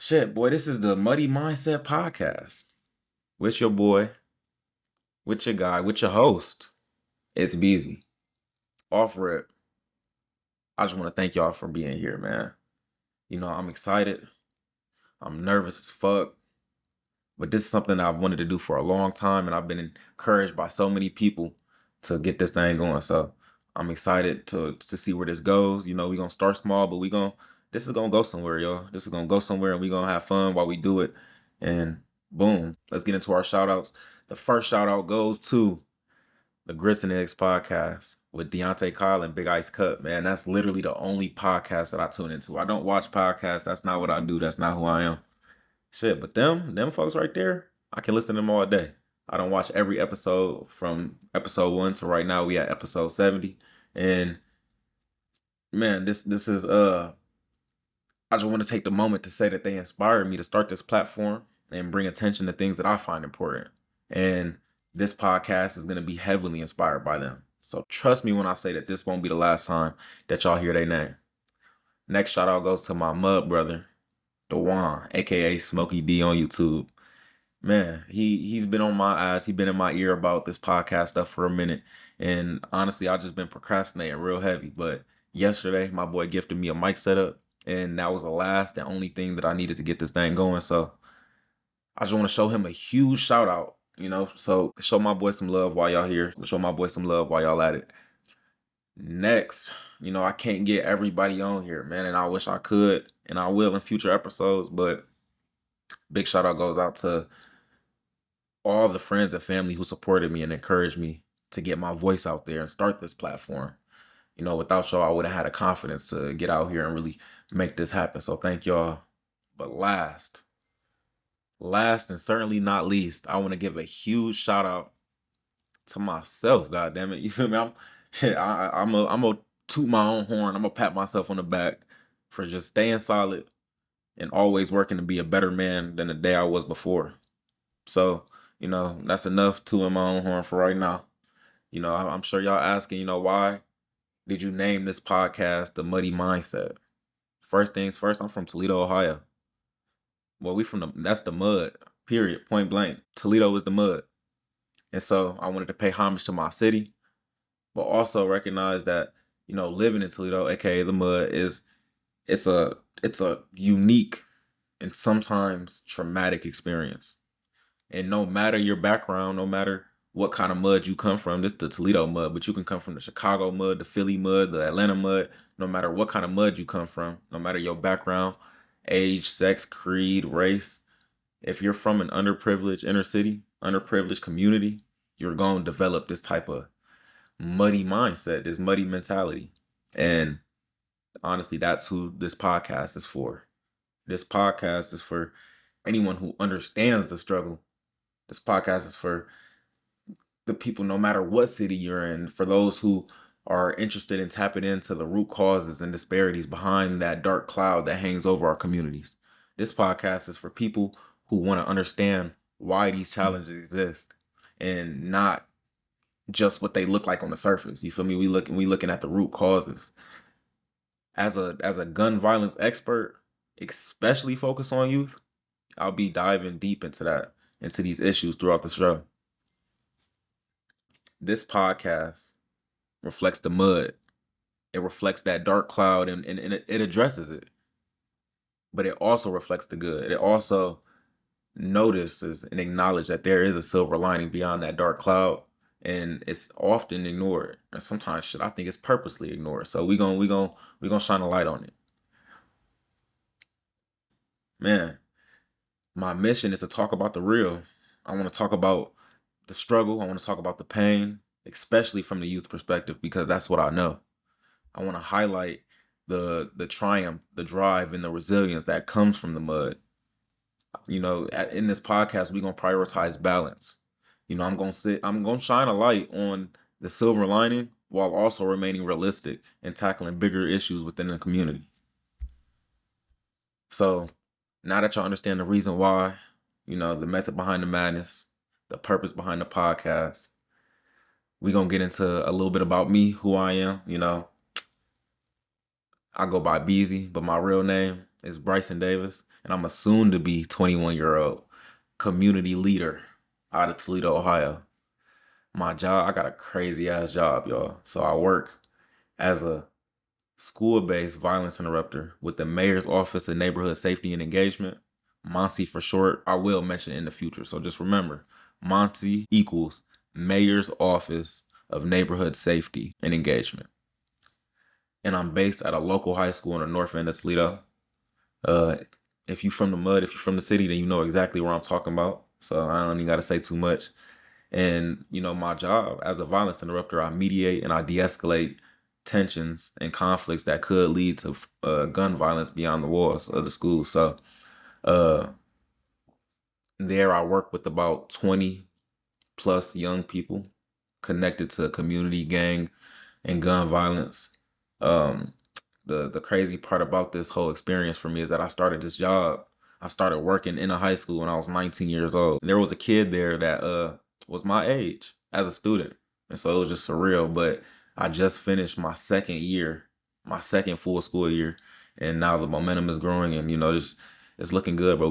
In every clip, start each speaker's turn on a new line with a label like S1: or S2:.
S1: Shit, boy, this is the Muddy Mindset Podcast. With your boy, with your guy, with your host. It's Beezy. Off rip. I just want to thank y'all for being here, man. I'm excited. I'm nervous as fuck. But this is something that I've wanted to do for a long time, and I've been encouraged by so many people to get this thing going. So I'm excited to see where this goes. We're gonna start small, but this is gonna go somewhere, y'all. This is gonna go somewhere and we're gonna have fun while we do it. And boom, let's get into our shout outs. The first shout out goes to the Grits and Eggs podcast with Deontay Kyle and Big Ice Cut. Man, that's literally the only podcast that I tune into. I don't watch podcasts. That's not what I do. That's not who I am. Shit, but them folks right there, I can listen to them all day. I don't watch every episode from episode 1 to right now. We at episode 70. And man, this is I just want to take the moment to say that they inspired me to start this platform and bring attention to things that I find important. And this podcast is going to be heavily inspired by them. So trust me when I say that this won't be the last time that y'all hear their name. Next shout out goes to my Mud Brother Dajuan, aka Smokey D on YouTube. Man, he's been on my ass. He's been in my ear about this podcast stuff for a minute. And honestly, I just been procrastinating real heavy. But yesterday, my boy gifted me a mic setup. And that was the last and only thing that I needed to get this thing going. So I just want to show him a huge shout out, So show my boy some love while y'all here. Show my boy some love while y'all at it. Next, I can't get everybody on here, man. And I wish I could. And I will in future episodes. But big shout out goes out to all the friends and family who supported me and encouraged me to get my voice out there and start this platform. Without y'all, I wouldn't have had the confidence to get out here and really make this happen. So thank y'all. But last and certainly not least, I want to give a huge shout out to myself. God damn it, you feel me? I'm gonna toot my own horn. I'm gonna pat myself on the back for just staying solid and always working to be a better man than the day I was before. So that's enough tooting my own horn for right now. I'm sure y'all asking, why did you name this podcast The Muddy Mindset? First things first, I'm from Toledo, Ohio. Well, that's the mud, period, point blank. Toledo is the mud. And so I wanted to pay homage to my city, but also recognize that, living in Toledo, aka the mud, it's a unique and sometimes traumatic experience. And no matter your background, no matter what kind of mud you come from, this is the Toledo mud, but you can come from the Chicago mud, the Philly mud, the Atlanta mud, no matter what kind of mud you come from, no matter your background, age, sex, creed, race. If you're from an underprivileged inner city, underprivileged community, you're going to develop this type of muddy mindset, this muddy mentality. And honestly, that's who this podcast is for. This podcast is for anyone who understands the struggle. This podcast is for the people, no matter what city you're in, for those who are interested in tapping into the root causes and disparities behind that dark cloud that hangs over our communities. This podcast is for people who want to understand why these challenges exist and not just what they look like on the surface. You feel me? We looking at the root causes. As a gun violence expert, especially focused on youth, I'll be diving deep into these issues throughout the show. This podcast reflects the mud. It reflects that dark cloud and it addresses it. But it also reflects the good. It also notices and acknowledges that there is a silver lining beyond that dark cloud. And it's often ignored. And sometimes I think it's purposely ignored. So we gonna shine a light on it. Man, my mission is to talk about the real. I want to talk about the struggle. I want to talk about the pain, especially from the youth perspective, because that's what I know. I want to highlight the triumph, the drive, and the resilience that comes from the mud. In this podcast, we're gonna prioritize balance. I'm gonna shine a light on the silver lining while also remaining realistic and tackling bigger issues within the community. So now that y'all understand the reason why, the method behind the madness, the purpose behind the podcast, we're gonna get into a little bit about me, who I am. I go by Beezy, but my real name is Brysen Davis. and I'm a soon to be 21-year-old community leader out of Toledo, Ohio. My job, I got a crazy ass job, y'all. So I work as a school-based violence interrupter with the Mayor's Office of Neighborhood Safety and Engagement, Monty for short. I will mention in the future. So just remember, Monty equals Mayor's Office of Neighborhood Safety and Engagement. And I'm based at a local high school in the north end of Toledo. Uh, if you from the mud, if you're from the city, then you know exactly where I'm talking about. So I don't even got to say too much. And my job as a violence interrupter, I mediate and I de-escalate tensions and conflicts that could lead to gun violence beyond the walls of the school. So uh, there, I work with about 20 plus young people connected to community gang and gun violence. Um, the crazy part about this whole experience for me is that I started this job. I started working in a high school when I was 19 years old. There was a kid there that was my age as a student. And so it was just surreal. But I just finished my second year, my second full school year. And now the momentum is growing and just it's looking good. But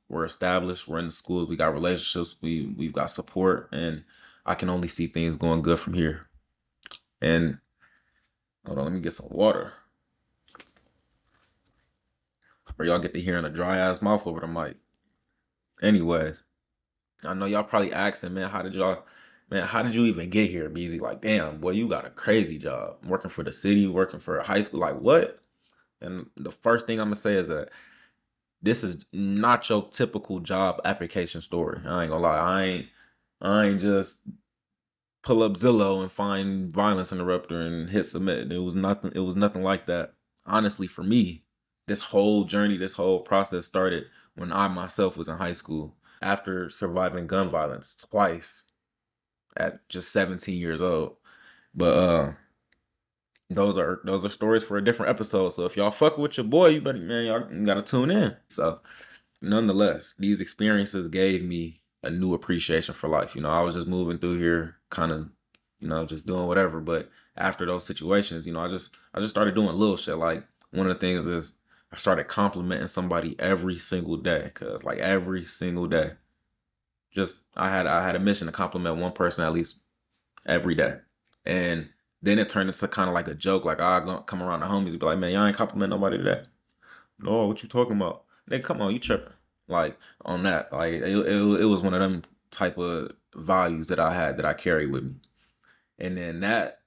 S1: we're established, we're in the schools, we got relationships, we've got support, and I can only see things going good from here. And hold on, let me get some water. Or y'all get to hearing a dry ass mouth over the mic. Anyways, I know y'all probably asking, man, how did you even get here, Beezy? Like, damn, boy, you got a crazy job. Working for the city, working for a high school, like what? And the first thing I'm gonna say is that this is not your typical job application story. I ain't gonna lie. I ain't just pull up Zillow and find violence interrupter and hit submit. It was nothing like that. Honestly, for me, this whole journey, this whole process started when I myself was in high school after surviving gun violence twice at just 17 years old. But those are stories for a different episode. So if y'all fuck with your boy, you better, man, y'all gotta tune in. So nonetheless, these experiences gave me a new appreciation for life. I was just moving through here, kind of, just doing whatever. But after those situations, I just started doing little shit. Like one of the things is I started complimenting somebody every single day, cause like every single day, just I had a mission to compliment one person at least every day, and then it turned into kind of like a joke. Like I gonna come around the homies and be like, man, y'all ain't compliment nobody today. No, what you talking about? Nigga, come on, you tripping. Like on that. Like it was one of them type of values that I had that I carried with me. And then that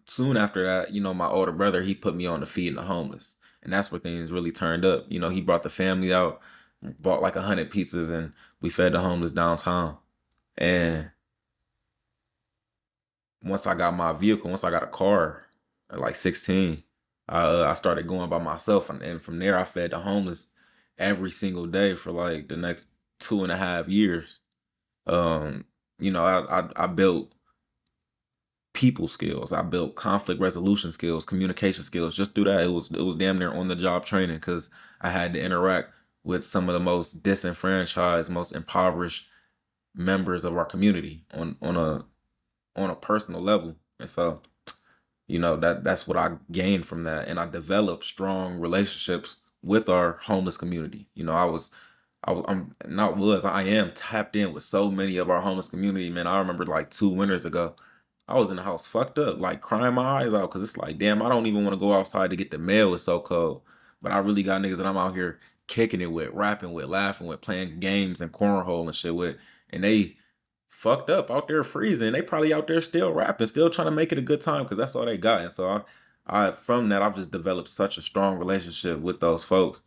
S1: soon after that, my older brother, he put me on to feeding the homeless. And that's where things really turned up. He brought the family out, bought like 100 pizzas, and we fed the homeless downtown. And once I got a car at like 16, I started going by myself, and from there I fed the homeless every single day for like the next 2.5 years. Um, I built people skills, I built conflict resolution skills, communication skills. Just through that, it was damn near on the job training because I had to interact with some of the most disenfranchised, most impoverished members of our community on a personal level, and so that's what I gained from that, and I developed strong relationships with our homeless community. I'm not was I am tapped in with so many of our homeless community. Man, I remember like 2 winters ago, I was in the house fucked up, like crying my eyes out because it's like, damn, I don't even want to go outside to get the mail. It's so cold, but I really got niggas that I'm out here kicking it with, rapping with, laughing with, playing games and cornhole and shit with, and they fucked up out there freezing. They probably out there still rapping, still trying to make it a good time because that's all they got. And so I from that I've just developed such a strong relationship with those folks,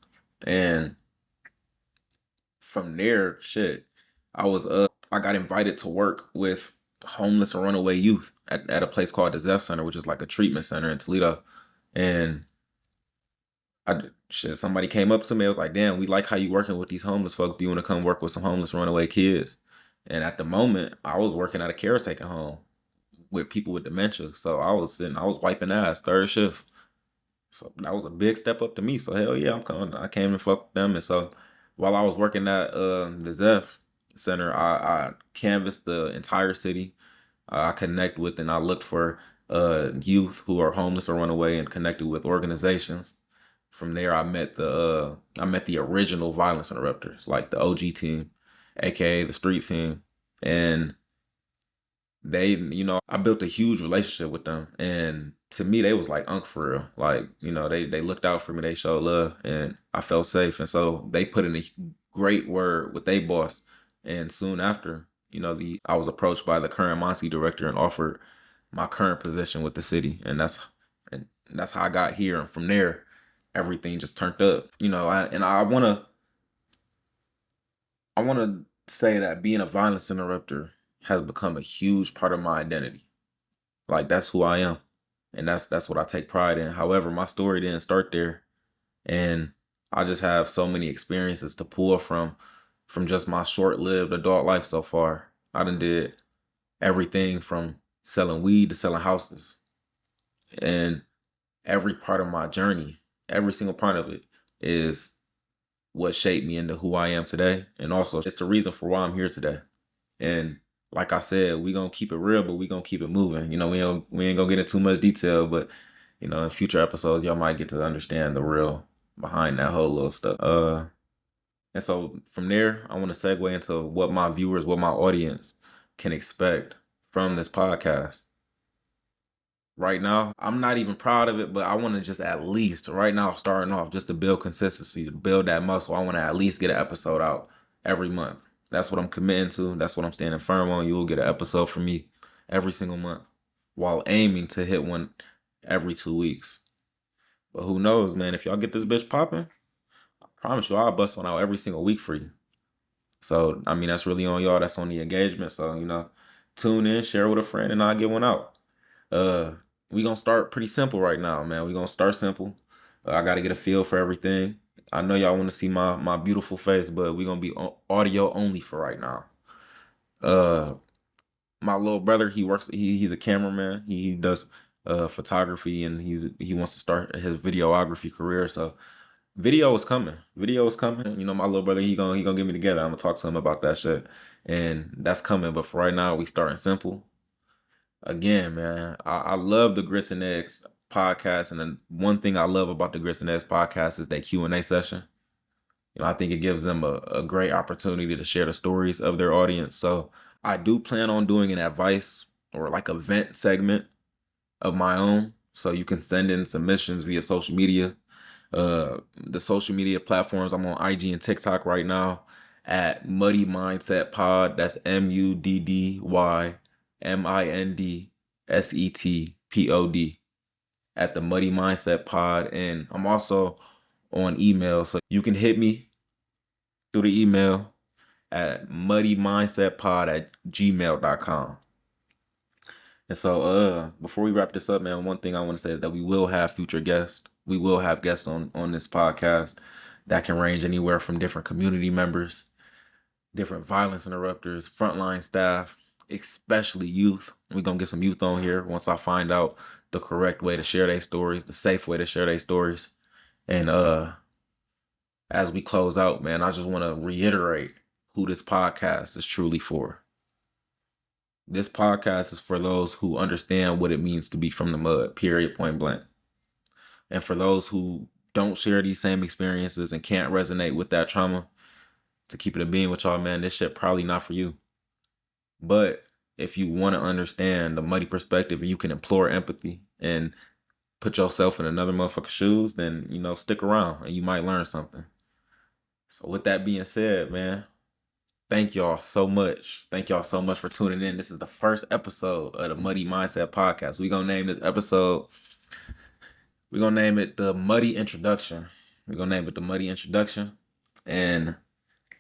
S1: and from there, shit, I got invited to work with homeless and runaway youth at a place called the Zeph Center, which is like a treatment center in Toledo, and somebody came up to me. I was like, damn, we like how you working with these homeless folks. Do you want to come work with some homeless runaway kids? And at the moment, I was working at a caretaking home with people with dementia. So I was wiping ass third shift. So that was a big step up to me. So hell yeah, I'm coming. I came and fucked with them. And so while I was working at the Zeph Center, I canvassed the entire city. I connect with and I looked for youth who are homeless or runaway and connected with organizations from there I met the original Violence Interrupters, like the OG team, aka the street team. And they, I built a huge relationship with them, and to me they was like unk for real. Like, they looked out for me, they showed love, and I felt safe. And so they put in a great word with they boss. And soon after, the I was approached by the current Monty director and offered my current position with the city. And that's how I got here. And from there, everything just turned up. I want to say that being a violence interrupter has become a huge part of my identity. Like, that's who I am, and that's what I take pride in. However, my story didn't start there, and I just have so many experiences to pull from just my short-lived adult life so far. I done did everything from selling weed to selling houses, and every part of my journey, every single part of it, is what shaped me into who I am today, and also it's the reason for why I'm here today. And like I said, we gonna keep it real, but we gonna keep it moving. We ain't gonna get into too much detail, but in future episodes, y'all might get to understand the real behind that whole little stuff. And so from there, I want to segue into what my viewers, what my audience can expect from this podcast. Right now, I'm not even proud of it, but I want to just at least right now, starting off, just to build consistency, to build that muscle. I want to at least get an episode out every month. That's what I'm committing to. That's what I'm standing firm on. You will get an episode from me every single month, while aiming to hit one every 2 weeks. But who knows, man? If y'all get this bitch popping, I promise you, I'll bust one out every single week for you. So, I mean, that's really on y'all. That's on the engagement. So, tune in, share with a friend, and I'll get one out. Uh, we gonna start pretty simple right now, man. We gonna start simple. I gotta get a feel for everything. I know y'all want to see my beautiful face, but we gonna be audio only for right now. Uh, my little brother, he works. He's a cameraman. He does photography, and he wants to start his videography career. So video is coming. Video is coming. My little brother, he gonna get me together. I'm gonna talk to him about that shit, and that's coming. But for right now, we starting simple. Again, man, I love the Grits and Eggs podcast, and then one thing I love about the Grits and Eggs podcast is that Q&A session. I think it gives them a great opportunity to share the stories of their audience. So I do plan on doing an advice or like event segment of my own. So you can send in submissions via social media. The social media platforms, I'm on IG and TikTok right now at Muddy Mindset Pod. That's MUDDYMINDSETPOD at the Muddy Mindset Pod. And I'm also on email, so you can hit me through the email at muddymindsetpod@gmail.com. And so before we wrap this up, man, one thing I want to say is that we will have future guests. We will have guests on this podcast that can range anywhere from different community members, different violence interrupters, frontline staff, especially youth. We're going to get some youth on here once I find out the correct way to share their stories, the safe way to share their stories. And as we close out, man, I just want to reiterate who this podcast is truly for. This podcast is for those who understand what it means to be from the mud, period, point blank. And for those who don't share these same experiences and can't resonate with that trauma, to keep it a being with y'all, man, this shit probably not for you. But if you want to understand the muddy perspective and you can implore empathy and put yourself in another motherfucker's shoes, then, stick around and you might learn something. So with that being said, man, thank y'all so much. Thank y'all so much for tuning in. This is the first episode of the Muddy Mindset Podcast. We're going to name this episode, we're going to name it the Muddy Introduction. We're going to name it the Muddy Introduction. And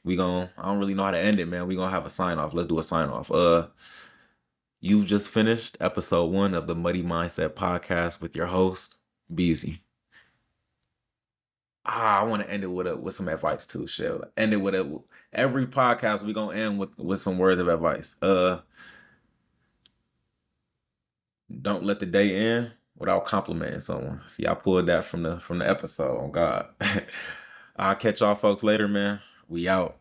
S1: I don't really know how to end it, man. We're going to have a sign off. Let's do a sign off. You've just finished episode 1 of the Muddy Mindset Podcast with your host, Beezy. I want to end it with some advice too, shit. End it with every podcast we're gonna end with some words of advice. Don't let the day end without complimenting someone. See, I pulled that from the episode. On God. I'll catch y'all folks later, man. We out.